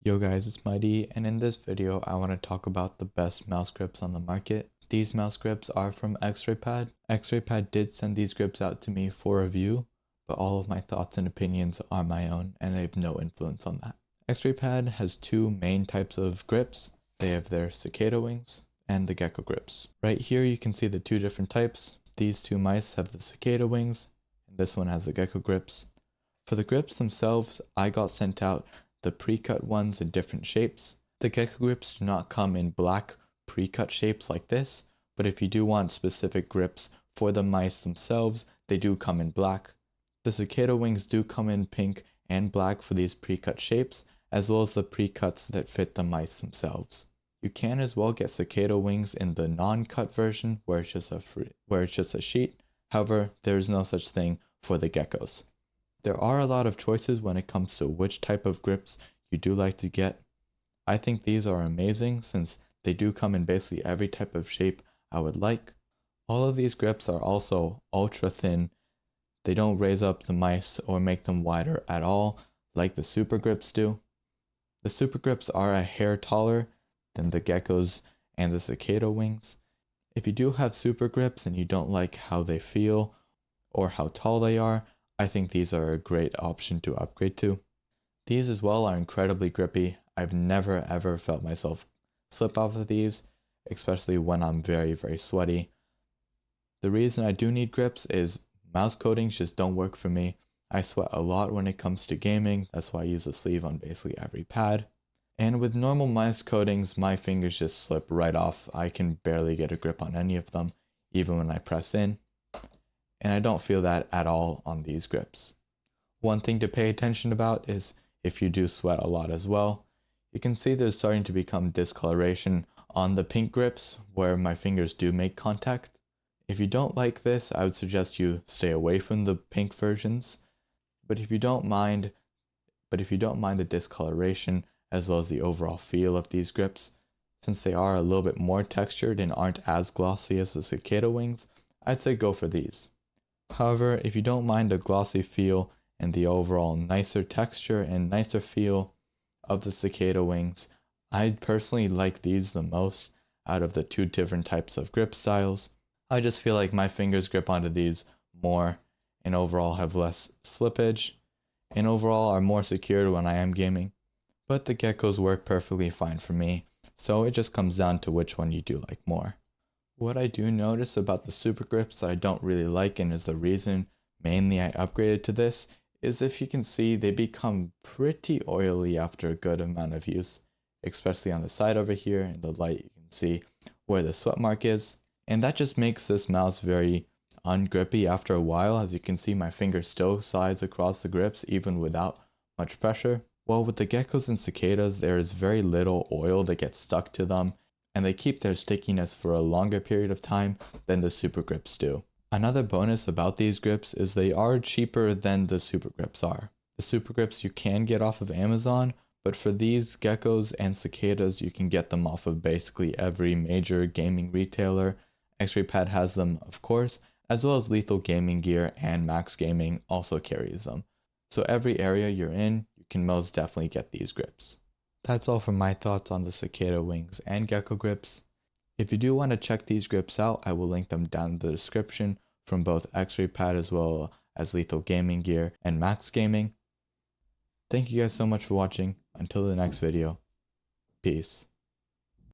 Yo guys, it's Mighty, and in this video I want to talk about the best mouse grips on the market. These mouse grips are from Xraypad. Xraypad did send these grips out to me for review, but all of my thoughts and opinions are my own and I have no influence on that. Xraypad has two main types of grips. They have their Cicada Wings and the Gecko grips. Right here you can see the two different types. These two mice have the Cicada Wings, and this one has the Gecko grips. For the grips themselves, I got sent out the pre-cut ones in different shapes. The Gecko grips do not come in black pre-cut shapes like this, but if you do want specific grips for the mice themselves, they do come in black. The Cicada Wings do come in pink and black for these pre-cut shapes, as well as the pre-cuts that fit the mice themselves. You can as well get Cicada Wings in the non-cut version where it's just a sheet. However, there is no such thing for the geckos. There are a lot of choices when it comes to which type of grips you do like to get. I think these are amazing since they do come in basically every type of shape I would like. All of these grips are also ultra thin. They don't raise up the mice or make them wider at all like the super grips do. The super grips are a hair taller than the geckos and the Cicada Wings. If you do have super grips and you don't like how they feel or how tall they are, I think these are a great option to upgrade to. These as well are incredibly grippy. I've never ever felt myself slip off of these, especially when I'm very sweaty. The reason I do need grips is mouse coatings just don't work for me. I sweat a lot when it comes to gaming, that's why I use a sleeve on basically every pad. And with normal mouse coatings, my fingers just slip right off. I can barely get a grip on any of them, even when I press in. And I don't feel that at all on these grips. One thing to pay attention about is if you do sweat a lot as well. You can see there's starting to become discoloration on the pink grips where my fingers do make contact. If you don't like this, I would suggest you stay away from the pink versions. But if you don't mind the discoloration as well as the overall feel of these grips, since they are a little bit more textured and aren't as glossy as the Cicada Wings, I'd say go for these. However, if you don't mind the glossy feel and the overall nicer texture and nicer feel of the Cicada Wings, I personally like these the most out of the two different types of grip styles. I just feel like my fingers grip onto these more and overall have less slippage and overall are more secured when I am gaming. But the geckos work perfectly fine for me, so it just comes down to which one you do like more. What I do notice about the super grips that I don't really like, and is the reason mainly I upgraded to this, is if you can see they become pretty oily after a good amount of use, especially on the side over here in the light you can see where the sweat mark is, and that just makes this mouse very ungrippy after a while. As you can see, my finger still slides across the grips even without much pressure. Well, with the geckos and cicadas, there is very little oil that gets stuck to them, and they keep their stickiness for a longer period of time than the super grips do. Another bonus about these grips is they are cheaper than the super grips are. The super grips you can get off of Amazon, but for these geckos and cicadas you can get them off of basically every major gaming retailer. Xraypad has them, of course, as well as Lethal Gaming Gear and Max Gaming also carries them. So every area you're in, you can most definitely get these grips. That's all for my thoughts on the Cicada Wings and Gecko grips. If you do want to check these grips out, I will link them down in the description from both Xraypad as well as Lethal Gaming Gear and Max Gaming. Thank you guys so much for watching. Until the next video, peace.